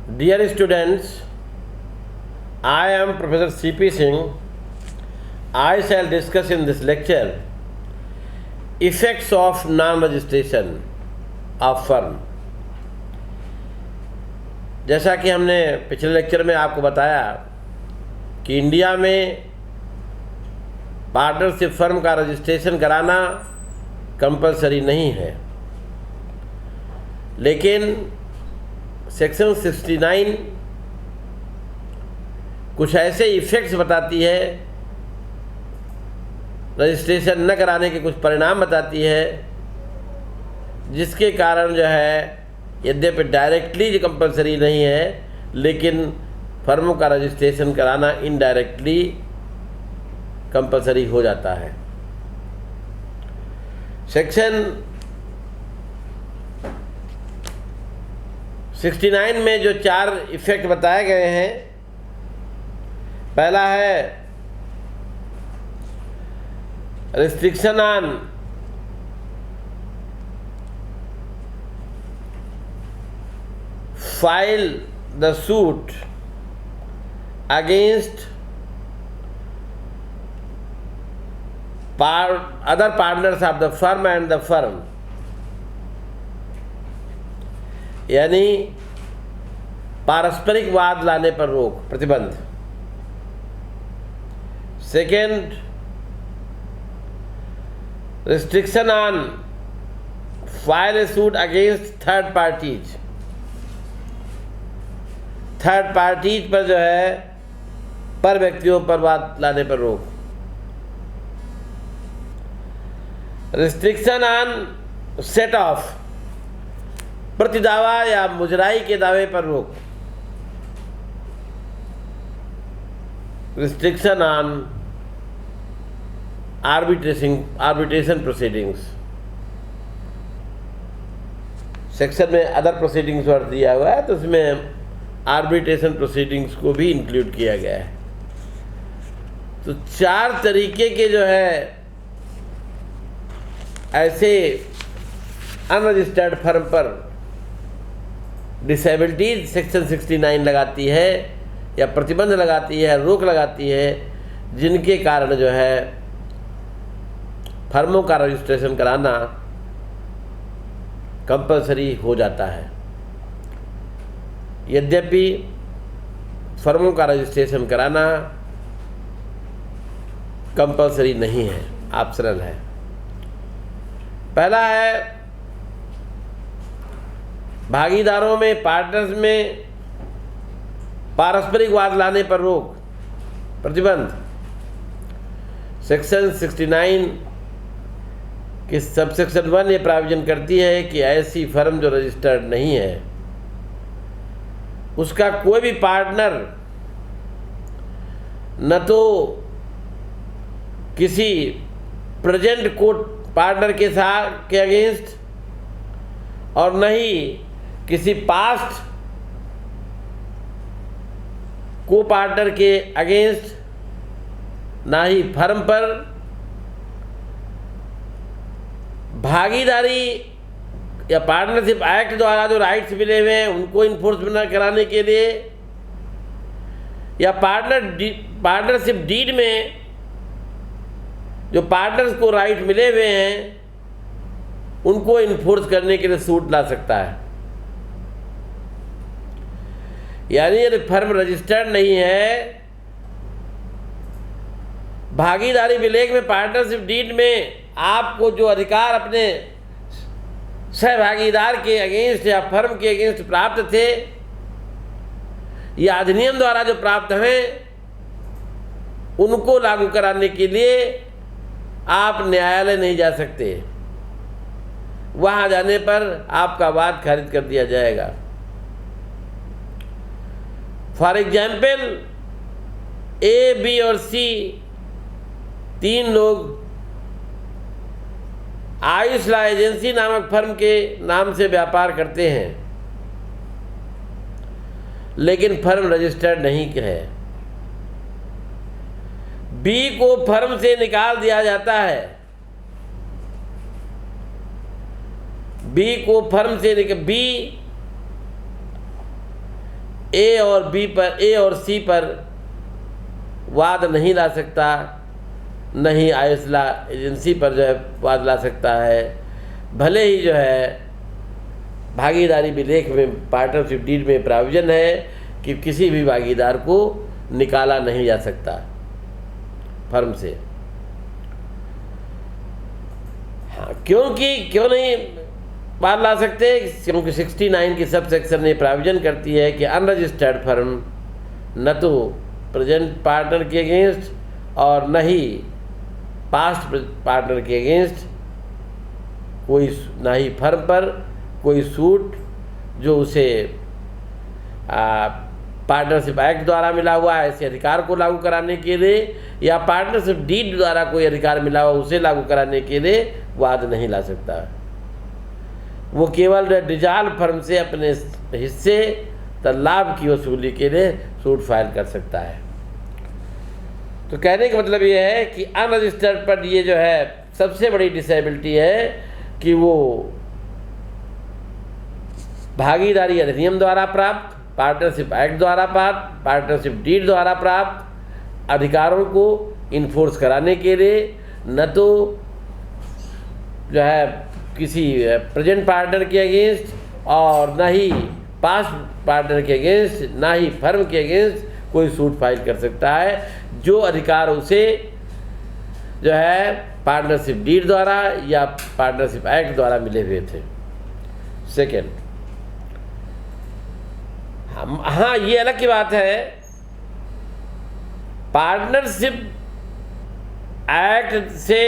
Dear students, I am Professor C.P. Singh. I shall discuss in this lecture effects of non-registration of firm. जैसा कि हमने पिछले lecture में आपको बताया कि इंडिया में पार्टनरशिप फर्म का रजिस्ट्रेशन कराना कंपलसरी नहीं है, लेकिन सेक्शन 69 कुछ ऐसे इफ़ेक्ट्स बताती है, रजिस्ट्रेशन न कराने के कुछ परिणाम बताती है, जिसके कारण जो है यद्यपि डायरेक्टली कंपलसरी नहीं है, लेकिन फर्मों का रजिस्ट्रेशन कराना इनडायरेक्टली कंपलसरी हो जाता है। सेक्शन 69 में जो 4 इफ़ेक्ट बताए गए हैं, पहला है restriction on file the suit against other partners of the firm and the firm, यानी पारस्परिक वाद लाने पर रोक, प्रतिबंध। Second, restriction on file A suit against third parties, third parties पर जो है पर व्यक्तियों पर वाद लाने पर रोक। रिस्ट्रिक्शन ऑन सेट ऑफ, प्रतिदावा या मुजराई के दावे पर रोक। Restriction on arbitration proceedings, section में अदर प्रोसीडिंग्स वर्ड दिया हुआ है, तो उसमें आर्बिट्रेशन प्रोसीडिंग्स को भी इंक्लूड किया गया है। तो 4 तरीके के जो है ऐसे अनरजिस्टर्ड फर्म पर डिसेबिलिटीज सेक्शन 69 लगाती है या प्रतिबंध लगाती है, रोक लगाती है, जिनके कारण जो है फर्मों का रजिस्ट्रेशन कराना कंपलसरी हो जाता है। यद्यपि फर्मों का रजिस्ट्रेशन कराना कंपलसरी नहीं है, ऑप्शनल है। पहला है भागीदारों में, पार्टनर्स में पारस्परिक वाद लाने पर रोक, प्रतिबंध। सेक्शन 69 की सबसेक्शन 1 ये प्राविजन करती है कि ऐसी फर्म जो रजिस्टर्ड नहीं है, उसका कोई भी पार्टनर न तो किसी प्रेजेंट कोर्ट पार्टनर के साथ के अगेंस्ट और न ही किसी पास्ट को पार्टनर के अगेंस्ट, ना ही फर्म पर भागीदारी या पार्टनरशिप एक्ट द्वारा जो राइट्स मिले हुए हैं उनको इन्फोर्समेंट कराने के लिए, या पार्टनरशिप डीड में जो पार्टनर्स को राइट मिले हुए हैं उनको इन्फोर्स करने के लिए सूट ला सकता है। यानी यदि फर्म रजिस्टर्ड नहीं है, भागीदारी विलेख में, पार्टनरशिप डीड में आपको जो अधिकार अपने सहभागीदार के अगेंस्ट या फर्म के अगेंस्ट प्राप्त थे या अधिनियम द्वारा जो प्राप्त हैं, उनको लागू कराने के लिए आप न्यायालय नहीं जा सकते। वहां जाने पर आपका वाद खारिज कर दिया जाएगा। फॉर एग्जाम्पल, ए, बी और सी 3 लोग आयुष ला एजेंसी नामक फर्म के नाम से व्यापार करते हैं, लेकिन फर्म रजिस्टर्ड नहीं है। बी को फर्म से निकाल दिया जाता है, बी को फर्म से बी ए और बी पर, ए और सी पर वाद नहीं ला सकता, नहीं आयसला एजेंसी पर जो है वाद ला सकता है, भले ही जो है भागीदारी विलेख में, पार्टनरशिप डीड में प्राविजन है कि किसी भी भागीदार को निकाला नहीं जा सकता फर्म से। हाँ, क्यों नहीं बात ला सकते? क्योंकि 69 की सब सेक्शन ये प्राविजन करती है कि अनरजिस्टर्ड फर्म न तो प्रेजेंट पार्टनर के अगेंस्ट और न ही पास्ट पार्टनर के अगेंस्ट कोई, ना ही फर्म पर कोई सूट जो उसे पार्टनरशिप एक्ट द्वारा मिला हुआ है ऐसे अधिकार को लागू कराने के लिए, या पार्टनरशिप डीड द्वारा कोई अधिकार मिला हुआ उसे लागू कराने के लिए वाद नहीं ला सकता। वो केवल डिसॉल्व फर्म से अपने हिस्से तथा लाभ की वसूली के लिए सूट फाइल कर सकता है। तो कहने का मतलब ये है कि अनरजिस्टर्ड पर ये जो है सबसे बड़ी डिसेबिलिटी है कि वो भागीदारी अधिनियम द्वारा प्राप्त, पार्टनरशिप एक्ट द्वारा प्राप्त, पार्टनरशिप डीड द्वारा प्राप्त अधिकारों को इन्फोर्स कराने के लिए न तो जो है किसी प्रेजेंट पार्टनर के अगेंस्ट और न ही पास्ट पार्टनर के अगेंस्ट, ना ही फर्म के अगेंस्ट कोई सूट फाइल कर सकता है जो अधिकार उसे जो है पार्टनरशिप डीड द्वारा या पार्टनरशिप एक्ट द्वारा मिले हुए थे। सेकेंड, हाँ ये अलग की बात है, पार्टनरशिप एक्ट से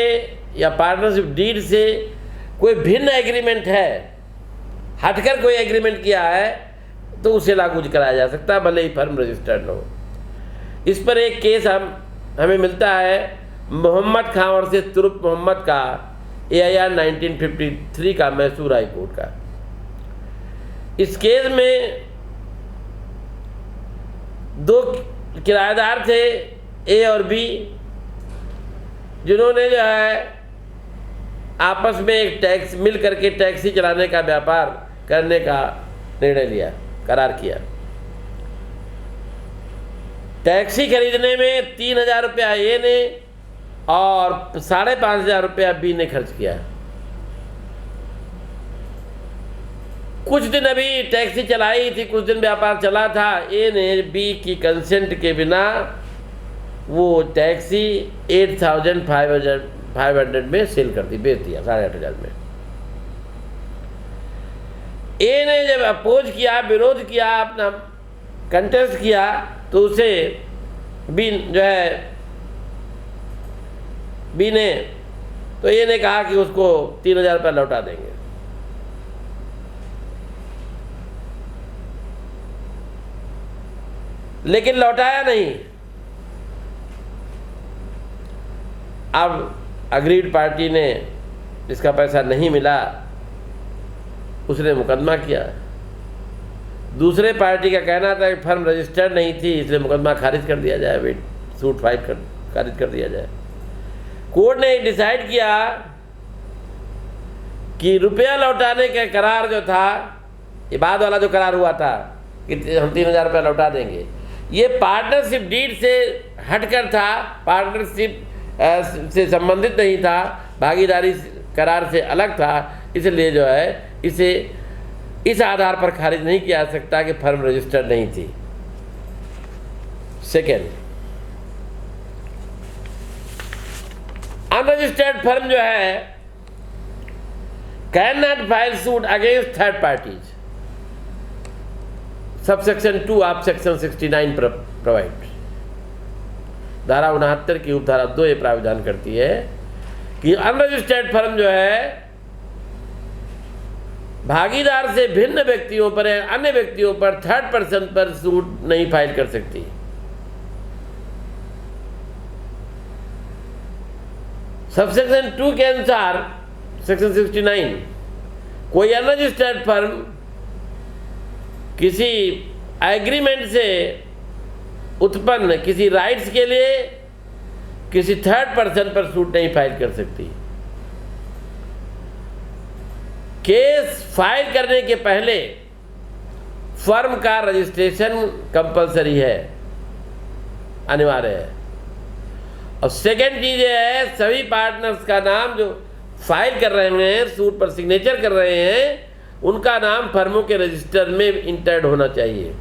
या पार्टनरशिप डीड से कोई भिन्न एग्रीमेंट है, हटकर कोई एग्रीमेंट किया है तो उसे लागू कराया जा सकता है भले ही फर्म रजिस्टर्ड न हो। इस पर एक केस हमें मिलता है मोहम्मद खां और से तुरुप मोहम्मद का, AIR 1953 का, मैसूर हाई कोर्ट का। इस केस में दो किराएदार थे ए और बी, जिन्होंने जो है आपस में एक टैक्स मिल करके टैक्सी चलाने का व्यापार करने का निर्णय लिया, करार किया। टैक्सी खरीदने में 3,000 रुपया ए ने और 5,500 रुपया बी ने खर्च किया। कुछ दिन अभी टैक्सी चलाई थी, कुछ दिन व्यापार चला था, ए ने बी की कंसेंट के बिना वो टैक्सी 8,500 में सेल कर दी, बेच दिया 8,500 में। ए ने जब अपोज किया, विरोध किया, अपना कंटेस्ट किया, तो उसे बी जो है बी ने, तो ए ने कहा कि उसको 3,000 रुपये लौटा देंगे। लेकिन लौटाया नहीं। अब अग्रीड पार्टी ने, जिसका पैसा नहीं मिला, उसने मुकदमा किया। दूसरे पार्टी का कहना था कि फर्म रजिस्टर्ड नहीं थी इसलिए मुकदमा खारिज कर दिया जाए, वेट सूट फाइल खारिज कर दिया जाए। कोर्ट ने डिसाइड किया कि रुपया लौटाने का करार जो था, ये बाद वाला जो करार हुआ था कि हम 3,000 रुपया लौटा देंगे, ये पार्टनरशिप डीड से हटकर था, पार्टनरशिप से संबंधित नहीं था, भागीदारी करार से अलग था, इसलिए जो है इसे इस आधार पर खारिज नहीं किया जा सकता कि फर्म रजिस्टर्ड नहीं थी। सेकेंड, अनरजिस्टर्ड फर्म जो है can not file suit against third parties, subsection 2 of section 69 provide. धारा 69 की उपधारा 2 ये प्राविधान करती है कि अनरजिस्टर्ड फर्म जो है भागीदार से भिन्न व्यक्तियों पर या अन्य व्यक्तियों पर, थर्ड पर्सन पर सूट नहीं फाइल कर सकती। सबसेक्शन 2 के अनुसार सेक्शन 69, कोई अनरजिस्टर्ड फर्म किसी एग्रीमेंट से उत्पन्न किसी राइट्स के लिए किसी थर्ड पर्सन पर सूट नहीं फाइल कर सकती। केस फाइल करने के पहले फर्म का रजिस्ट्रेशन कंपलसरी है, अनिवार्य है। और सेकेंड चीज़ ये है, सभी पार्टनर्स का नाम जो फाइल कर रहे हैं, सूट पर सिग्नेचर कर रहे हैं, उनका नाम फर्मों के रजिस्टर में इंटर्ड होना चाहिए।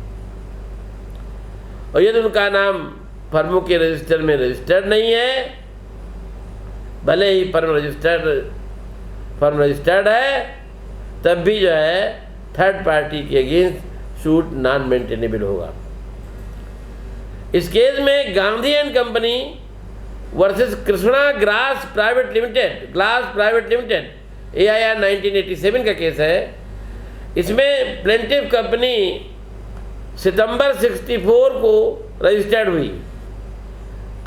और यदि उनका नाम फर्मों के रजिस्टर में रजिस्टर्ड नहीं है, भले ही फर्म रजिस्टर्ड है, तब भी जो है थर्ड पार्टी के अगेंस्ट सूट नॉन मेंटेनेबल होगा। इस केस में Gandhi and company versus Krishna glass private limited AIR 1987 का केस है। इसमें प्लेंटिफ कंपनी सितंबर 64 को रजिस्टर्ड हुई।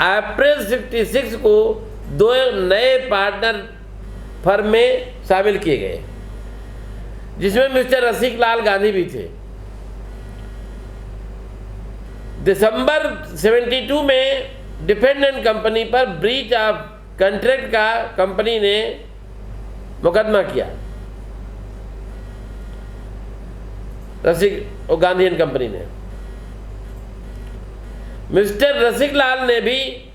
अप्रैल 66 को 2 नए पार्टनर फर्म में शामिल किए गए, जिसमें मिस्टर रसिक लाल गांधी भी थे। दिसंबर 72 में डिफेंडेंट कंपनी पर ब्रीच ऑफ कॉन्ट्रैक्ट का कंपनी ने मुकदमा किया, रसिक और गांधी एंड कंपनी ने। मिस्टर रसिक लाल ने भी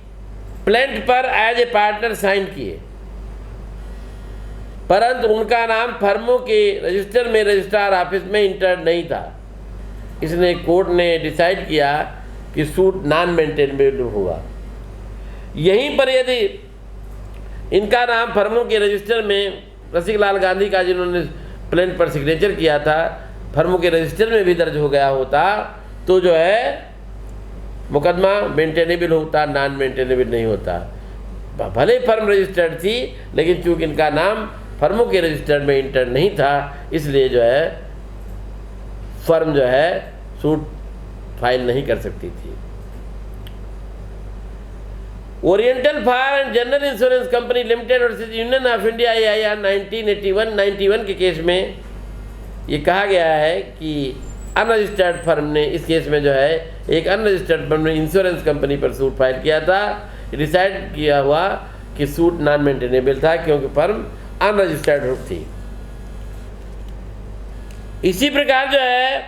प्लेंट पर एज ए पार्टनर साइन किए, परंतु उनका नाम फर्मों के रजिस्टर में रजिस्ट्रार ऑफिस में इंटर्ड नहीं था। इसने कोर्ट ने डिसाइड किया कि सूट नॉन मेंटेनेबल होगा। यहीं पर यदि इनका नाम फर्मों के रजिस्टर में रसिक लाल गांधी का, जिन्होंने प्लेंट पर सिग्नेचर किया था, फर्मों के रजिस्टर में भी दर्ज हो गया होता, तो जो है मुकदमा मेंटेनेबल होता, नॉन मेंटेनेबल नहीं होता। भले फर्म रजिस्टर्ड थी, लेकिन चूंकि इनका नाम फर्मों के रजिस्टर में इंटर नहीं था, इसलिए जो है फर्म जो है सूट फाइल नहीं कर सकती थी। Oriental fire and general insurance company limited versus union of India AIR 1991 के केस में ये कहा गया है कि अनरजिस्टर्ड फर्म ने, इस केस में जो है एक अनरजिस्टर्ड फर्म ने इंश्योरेंस कंपनी पर सूट फाइल किया था। डिसाइड किया हुआ कि सूट नॉन मेंटेनेबल था, क्योंकि फर्म अनरजिस्टर्ड थी। इसी प्रकार जो है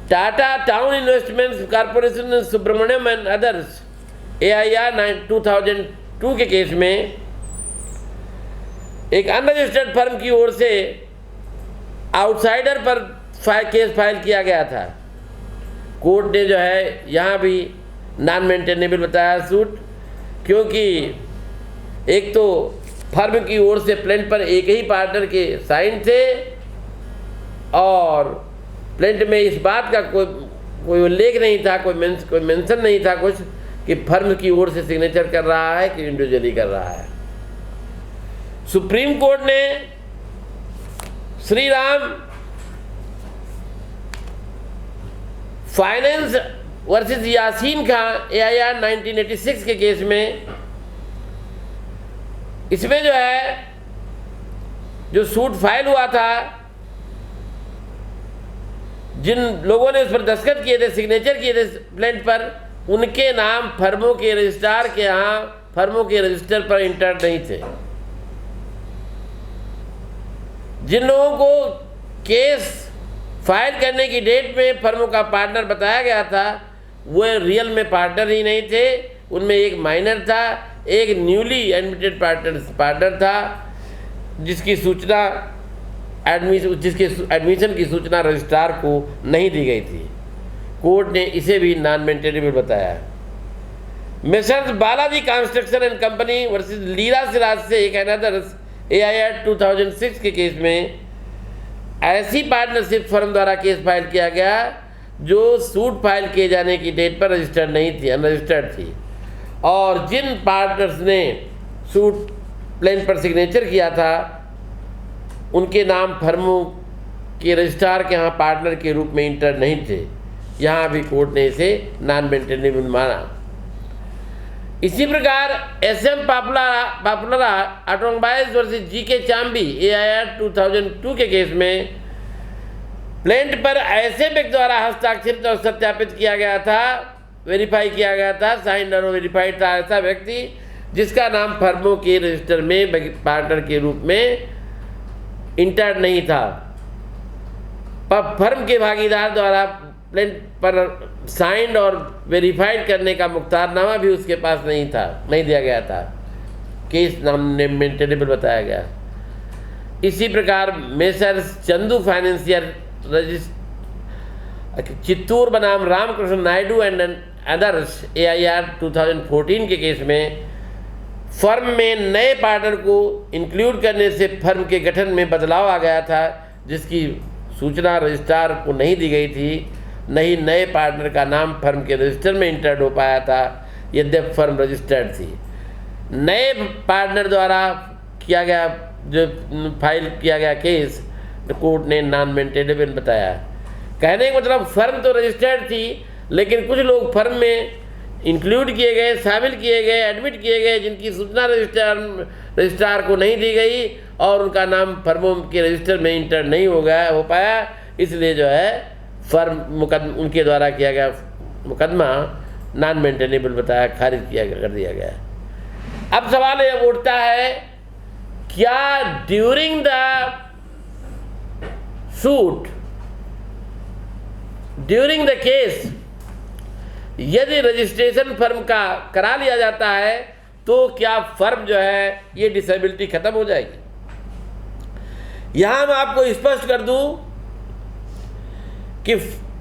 Tata town investments corporation Subramaniam and others AIR 2002 के केस में एक अनरजिस्टर्ड फर्म की ओर से आउटसाइडर पर केस फाइल किया गया था। कोर्ट ने जो है यहाँ भी नॉन मेंटेनेबल बताया सूट, क्योंकि एक तो फर्म की ओर से प्लेंट पर एक ही पार्टनर के साइन थे, और प्लेंट में इस बात का कोई उल्लेख नहीं था, कोई मेंशन नहीं था कुछ कि फर्म की ओर से सिग्नेचर कर रहा है कि इंडिविजुअली कर रहा है। सुप्रीम कोर्ट ने Shri Ram finance versus Yasin Khan AIR 1986 के केस में, इसमें जो है जो सूट फाइल हुआ था, जिन लोगों ने उस पर दस्तखत किए थे, सिग्नेचर किए थे प्लेंट पर, उनके नाम फर्मों के रजिस्ट्रार के यहाँ फर्मों के रजिस्टर पर इंटर्ड नहीं थे। जिन लोगों को केस फाइल करने की डेट में फर्मों का पार्टनर बताया गया था, वो रियल में पार्टनर ही नहीं थे। उनमें एक माइनर था, एक न्यूली एडमिटेड पार्टनर था, जिसकी सूचना एडमिशन की सूचना रजिस्ट्रार को नहीं दी गई थी। कोर्ट ने इसे भी नॉन मेंटेनेबल बताया। Mrs Balaji construction and company versus Leela Siraj से एक अनदर AIR 2006 के केस में ऐसी पार्टनरशिप फर्म द्वारा केस फाइल किया गया जो सूट फाइल किए जाने की डेट पर रजिस्टर्ड नहीं थी, अनरजिस्टर्ड थी, और जिन पार्टनर्स ने सूट प्लेन पर सिग्नेचर किया था, उनके नाम फर्मों के रजिस्ट्रार के यहाँ पार्टनर के रूप में इंटर नहीं थे। यहाँ भी कोर्ट ने इसे नॉन मेंटेनेबल माना। इसी प्रकार SM popular automobiles versus GK Chambi AIR 2002 के केस में प्लेंट पर ऐसे व्यक्ति द्वारा हस्ताक्षरित और सत्यापित किया गया था, वेरीफाई किया गया था, साइंड और वेरीफाइड था ऐसा व्यक्ति जिसका नाम फर्मों के रजिस्टर में पार्टनर के रूप में इंटर्ड नहीं था, फर्म के भागीदार द्वारा प्लेन पर साइंड और वेरीफाइड करने का मुख्तारनामा भी उसके पास नहीं था, नहीं दिया गया था। केस नाम मेंटेनेबल बताया गया। इसी प्रकार मेसर्स चंदू फाइनेंशियल चित्तूर बनाम Ramakrishna Naidu and others AIR 2014 के केस में फर्म में नए पार्टनर को इंक्लूड करने से फर्म के गठन में बदलाव आ गया था, जिसकी सूचना रजिस्ट्रार को नहीं दी गई थी। नहीं नए पार्टनर का नाम फर्म के रजिस्टर में इंटर्ड हो पाया था, यद्यपि फर्म रजिस्टर्ड थी। नए पार्टनर द्वारा किया गया जो फाइल किया गया केस कोर्ट ने नॉन मेंटेनेबल बताया। कहने का मतलब फर्म तो रजिस्टर्ड थी, लेकिन कुछ लोग फर्म में इंक्लूड किए गए, शामिल किए गए, एडमिट किए गए, जिनकी सूचना रजिस्ट्रार को नहीं दी गई और उनका नाम फर्मों के रजिस्टर में इंटर नहीं हो पाया। इसलिए जो है फर्म उनके द्वारा किया गया मुकदमा नॉन मेंटेनेबल बताया, खारिज कर दिया गया। अब सवाल यह उठता है, क्या during the suit, during the case यदि रजिस्ट्रेशन फर्म का करा लिया जाता है तो क्या फर्म जो है ये डिसेबिलिटी खत्म हो जाएगी? यहां मैं आपको स्पष्ट कर दूं कि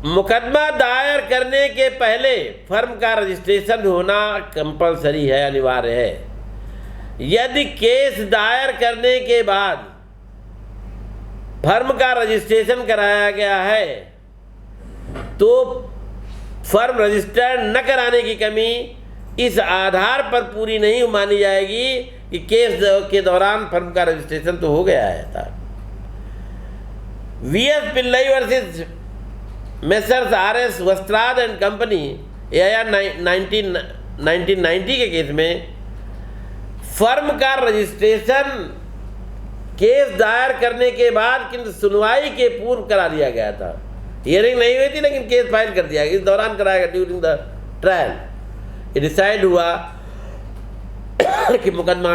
मुकदमा दायर करने के पहले फर्म का रजिस्ट्रेशन होना कंपलसरी है, अनिवार्य है। यदि केस दायर करने के बाद फर्म का रजिस्ट्रेशन कराया गया है तो फर्म रजिस्टर्ड न कराने की कमी इस आधार पर पूरी नहीं मानी जाएगी कि केस के दौरान फर्म का रजिस्ट्रेशन तो हो गया है था। VS Pillai versus messrs RS Vastrad and company AIR 1990 के केस में फर्म का रजिस्ट्रेशन केस दायर करने के बाद किंतु सुनवाई के पूर्व करा लिया गया था। हियरिंग नहीं हुई थी लेकिन केस फाइल कर दिया गया, इस दौरान कराया गया ड्यूरिंग द ट्रायल। ये डिसाइड हुआ कि मुकदमा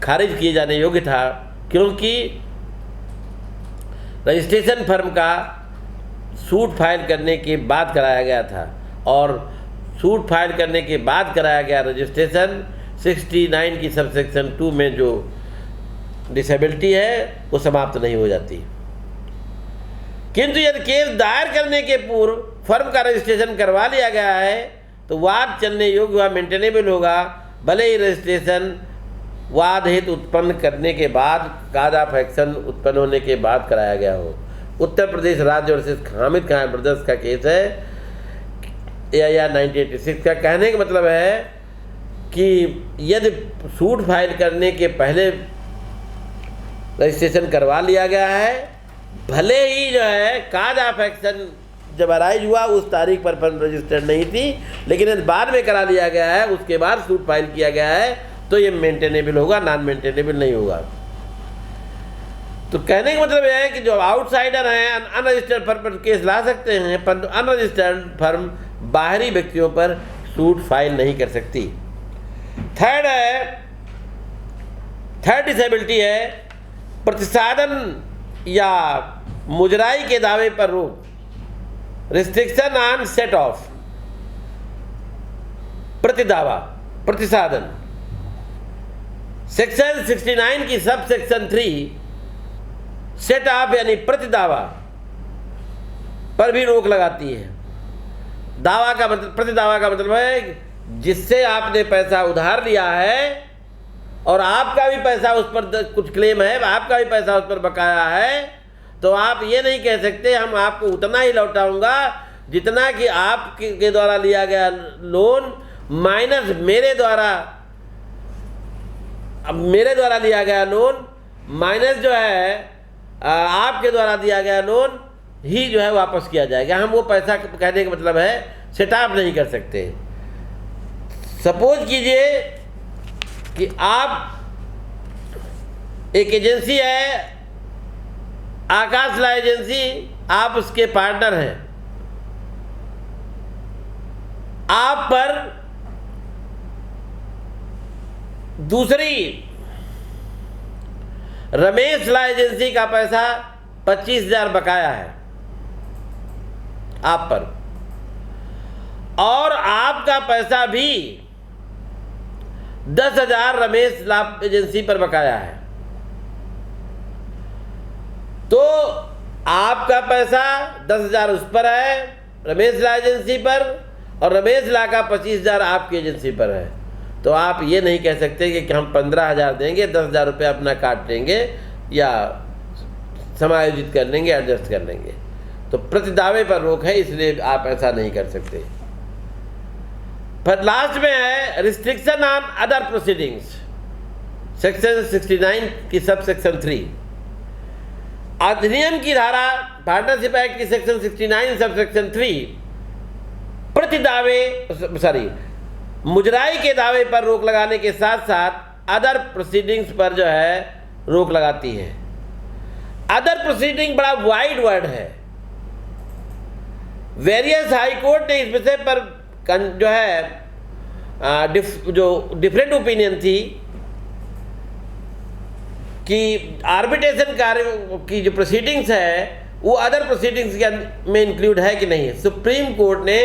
खारिज किए जाने योग्य था, क्योंकि रजिस्ट्रेशन फर्म का सूट फाइल करने के बाद कराया गया था और सूट फाइल करने के बाद कराया गया रजिस्ट्रेशन 69 की सबसेक्शन 2 में जो डिसेबिलिटी है वो समाप्त नहीं हो जाती। किंतु यदि केस दायर करने के पूर्व फर्म का रजिस्ट्रेशन करवा लिया गया है तो वाद चलने योग्य व मेंटेनेबल होगा, भले ही रजिस्ट्रेशन वाद हेतु उत्पन्न करने के बाद, काज ऑफ एक्शन उत्पन्न होने के बाद कराया गया हो। उत्तर प्रदेश राज्य वर्सेस हामिद खान ब्रदर्स का केस है AIR 1986 का। कहने का मतलब है कि यदि सूट फाइल करने के पहले रजिस्ट्रेशन करवा लिया गया है, भले ही जो है काज ऑफ एक्शन जब अराइज हुआ उस तारीख पर फर्म रजिस्टर्ड नहीं थी, लेकिन यदि बाद में करा लिया गया है, उसके बाद सूट फाइल किया गया है, तो ये मेंटेनेबल होगा, नॉन मेंटेनेबल नहीं होगा। तो कहने का मतलब यह है कि जो आउटसाइडर हैं अनरजिस्टर्ड फर्म पर केस ला सकते हैं, परंतु अनरजिस्टर्ड फर्म बाहरी व्यक्तियों पर सूट फाइल नहीं कर सकती। थर्ड डिसेबिलिटी है प्रतिसाधन या मुजराई के दावे पर रोक, रिस्ट्रिक्शन ऑन सेट ऑफ। प्रतिदावा, प्रतिसाधन, सेक्शन 69 की सब सेक्शन 3 सेट ऑफ यानी प्रतिदावा पर भी रोक लगाती है। दावा का मतलब, प्रतिदावा का मतलब है जिससे आपने पैसा उधार लिया है और आपका भी पैसा उस पर कुछ क्लेम है, आपका भी पैसा उस पर बकाया है, तो आप ये नहीं कह सकते हम आपको उतना ही लौटाऊंगा जितना कि आपके द्वारा लिया गया लोन माइनस मेरे द्वारा लिया गया लोन माइनस जो है आपके द्वारा दिया गया लोन ही जो है वापस किया जाएगा। हम वो पैसा, कहने का मतलब है सेट ऑफ नहीं कर सकते। सपोज कीजिए कि आप एक एजेंसी है, आकाश ला एजेंसी, आप उसके पार्टनर हैं, आप पर दूसरी रमेश ला एजेंसी का पैसा 25,000 बकाया है, आप पर, और आपका पैसा भी 10,000 रमेश लॉ एजेंसी पर बकाया है। तो आपका पैसा 10,000 उस पर है, रमेश लॉ एजेंसी पर, और रमेश लॉ का 25,000 आपकी एजेंसी पर है। तो आप ये नहीं कह सकते कि हम 15,000 देंगे, 10,000 रुपये अपना काट लेंगे या समायोजित कर लेंगे, एडजस्ट कर लेंगे। तो प्रति दावे पर रोक है, इसलिए आप ऐसा नहीं कर सकते। फिर लास्ट में है restriction on other proceedings, section 69 की सब सेक्शन 3। अधिनियम की धारा पार्टनरशिप एक्ट की सेक्शन 69 सब सेक्शन 3 प्रति दावे मुजराई के दावे पर रोक लगाने के साथ साथ अदर प्रोसीडिंग्स पर जो है रोक लगाती है। अदर प्रोसीडिंग बड़ा वाइड वर्ड है। वेरियस हाई कोर्ट ने इस विषय पर जो है जो डिफरेंट ओपिनियन थी कि आर्बिट्रेशन कार्य की जो प्रोसीडिंग्स है वो अदर प्रोसीडिंग्स में इंक्लूड है कि नहीं। सुप्रीम कोर्ट ने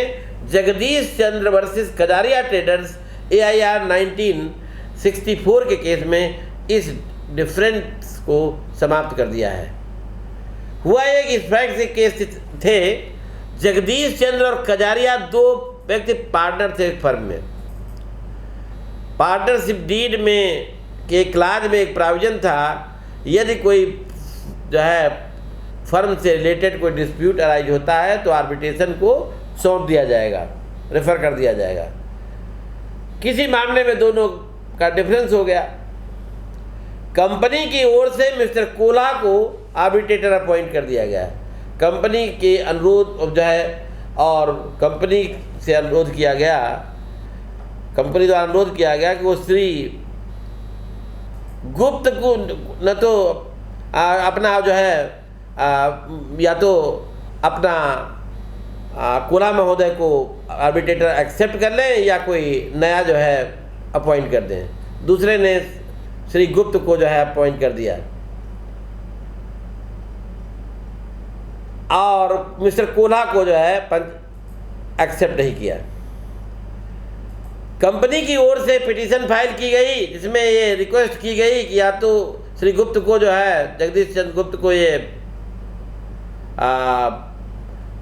जगदीश चंद्र वर्सेस कजारिया ट्रेडर्स AIR 1964 के केस में इस डिफरेंस को समाप्त कर दिया है। हुआ एक इस फैक्ट से केस थे, जगदीश चंद्र और कजारिया दो व्यक्ति पार्टनर थे एक फर्म में। पार्टनरशिप डीड में के क्लाज में एक प्रोविजन था, यदि कोई जो है फर्म से रिलेटेड कोई डिस्प्यूट अराइज होता है तो आर्बिट्रेशन को सौंप दिया जाएगा, रेफर कर दिया जाएगा। किसी मामले में दोनों का डिफरेंस हो गया। कंपनी की ओर से मिस्टर कोल्हा को आर्बिट्रेटर अपॉइंट कर दिया गया। कंपनी के अनुरोध जो है, और कंपनी से अनुरोध किया गया, कंपनी द्वारा अनुरोध किया गया कि वो श्री गुप्त को न तो अपना जो है या तो अपना कोल्हा महोदय को आर्बिट्रेटर एक्सेप्ट कर लें या कोई नया जो है अपॉइंट कर दें। दूसरे ने श्री गुप्त को जो है अपॉइंट कर दिया और मिस्टर कोल्हा को जो है एक्सेप्ट नहीं किया। कंपनी की ओर से पिटीशन फाइल की गई जिसमें ये रिक्वेस्ट की गई कि या तो श्री गुप्त को जो है, जगदीश चंद्र गुप्त को ये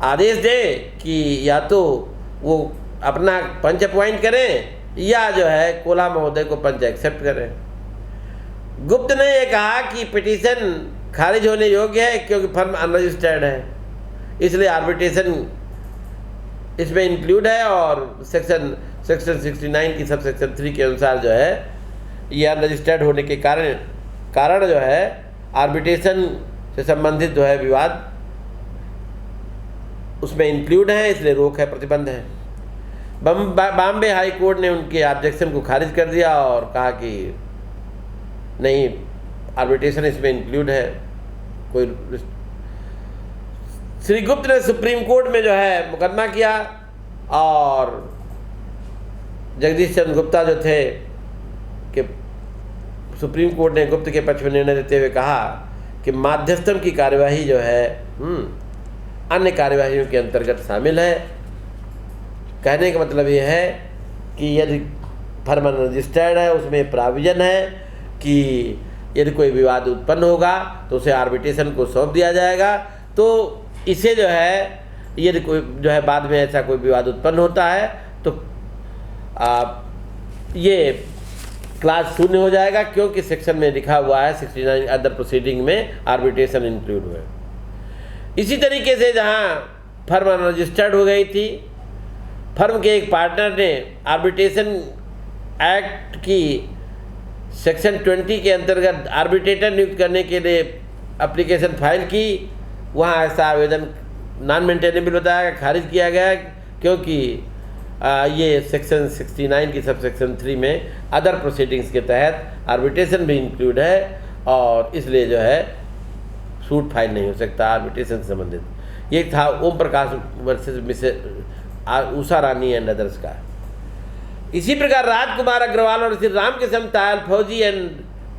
आदेश दे कि या तो वो अपना पंच अपॉइंट करें या जो है कोल्हा महोदय को पंच एक्सेप्ट करें। गुप्त ने यह कहा कि पिटीशन खारिज होने योग्य है क्योंकि फर्म अनरजिस्टर्ड है, इसलिए आर्बिट्रेशन इसमें इंक्लूड है और सेक्शन 69 की सब सेक्शन 3 के अनुसार जो है ये अनरजिस्टर्ड होने के कारण जो है आर्बिट्रेशन से संबंधित जो है विवाद उसमें इंक्लूड है, इसलिए रोक है, प्रतिबंध है। बॉम्बे हाई कोर्ट ने उनके ऑब्जेक्शन को खारिज कर दिया और कहा कि नहीं, आर्बिट्रेशन इसमें इंक्लूड है। कोई श्री गुप्त ने सुप्रीम कोर्ट में जो है मुकदमा किया और जगदीश चंद्र गुप्ता जो थे कि सुप्रीम कोर्ट ने गुप्त के पक्ष में निर्णय देते हुए कहा कि माध्यस्थम की कार्यवाही जो है अन्य कार्यवाहियों के अंतर्गत शामिल है। कहने का मतलब ये है कि यदि फर्म रजिस्टर्ड है उसमें प्रोविजन है कि यदि कोई विवाद उत्पन्न होगा तो उसे आर्बिट्रेशन को सौंप दिया जाएगा। तो इसे जो है यदि कोई जो है बाद में ऐसा कोई विवाद उत्पन्न होता है तो ये क्लास शून्य हो जाएगा क्योंकि सेक्शन में लिखा हुआ है 69 अदर प्रोसीडिंग में आर्बिट्रेशन इंक्लूड हुए। इसी तरीके से जहाँ फर्म अनरजिस्टर्ड हो गई थी, फर्म के एक पार्टनर ने आर्बिट्रेशन एक्ट की सेक्शन 20 के अंतर्गत आर्बिट्रेटर नियुक्त करने के लिए एप्लीकेशन फाइल की। वहाँ ऐसा आवेदन नॉन मेंटेनेबल बताया गया, खारिज किया गया क्योंकि ये सेक्शन 69 की सब सेक्शन 3 में अदर प्रोसीडिंग्स के तहत आर्बिट्रेशन भी इंक्लूड है और इसलिए जो है सूट फाइल नहीं हो सकता आर्बिट्रेशन से संबंधित। ये था Om Prakash versus Mrs Usha Rani and others का। इसी प्रकार राजकुमार अग्रवाल और श्री रामकिशन तायल फौजी एंड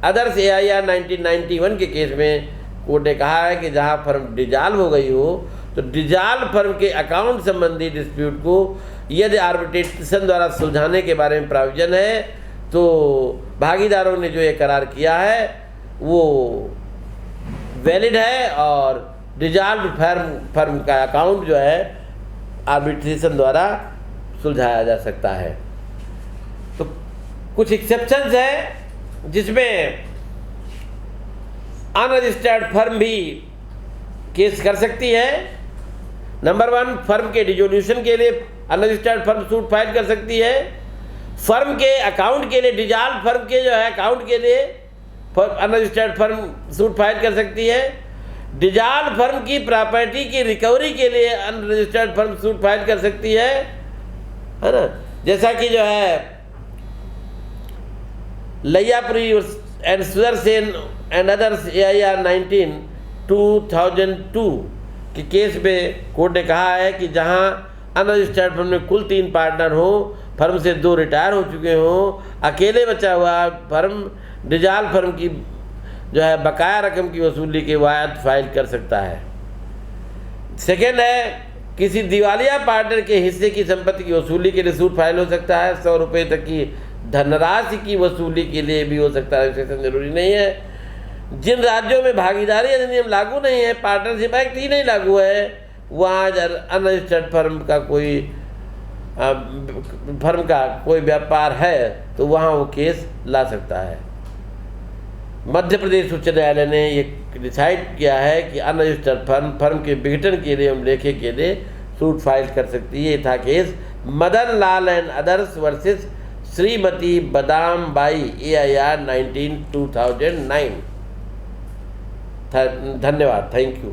अदर्स AIR 1991 के केस में कोर्ट ने कहा है कि जहां फर्म डिजॉल्व हो गई हो तो डिसॉल्व फर्म के अकाउंट संबंधी डिस्प्यूट को यदि आर्बिट्रेशन द्वारा सुलझाने के बारे में प्रोविजन है तो भागीदारों ने जो ये करार किया है वो वैलिड है और डिसॉल्व फर्म का अकाउंट जो है आर्बिट्रेशन द्वारा सुलझाया जा सकता है। तो कुछ एक्सेप्शंस है जिसमें अनरजिस्टर्ड फर्म भी केस कर सकती है। नंबर 1, फर्म के डिसोल्यूशन के लिए अनरजिस्टर्ड फर्म सूट फाइल कर सकती है। फर्म के अकाउंट के लिए, डिसॉल्व फर्म के जो है अकाउंट के लिए अनरजिस्टर्ड फर्म सूट फाइल कर सकती है। डिसॉल्व फर्म की प्रॉपर्टी की रिकवरी के लिए अनरजिस्टर्ड फर्म सूट फाइल कर सकती है ना। जैसा कि जो है Laiyapuri and Sudarshan and others AIR 19/2002 के केस में कोर्ट ने कहा है कि जहां अनरजिस्टर्ड फर्म में कुल 3 पार्टनर हो, फर्म से 2 रिटायर हो चुके हों, अकेले बचा हुआ फर्म डिसॉल्व फर्म की जो है बकाया रकम की वसूली के वायद फाइल कर सकता है। सेकेंड है, किसी दिवालिया पार्टनर के हिस्से की संपत्ति की वसूली के लिए सूट फाइल हो सकता है। 100 रुपये तक की धनराशि की वसूली के लिए भी हो सकता है, रजिस्ट्रेशन जरूरी नहीं है। जिन राज्यों में भागीदारी अधिनियम लागू नहीं है, पार्टनरशिप एक्ट ही नहीं लागू है, वहाँ अनरजिस्टर्ड फर्म का कोई व्यापार है तो वहाँ वो केस ला सकता है। मध्य प्रदेश उच्च न्यायालय ने ये डिसाइड किया है कि अनरजिस्टर्ड फर्म के विघटन के लिए एवं लेखे के लिए सूट फाइल कर सकती है। ये था case Madan Lal and others versus Shrimati बदाम बाई AIR 19/2009। धन्यवाद, थैंक यू।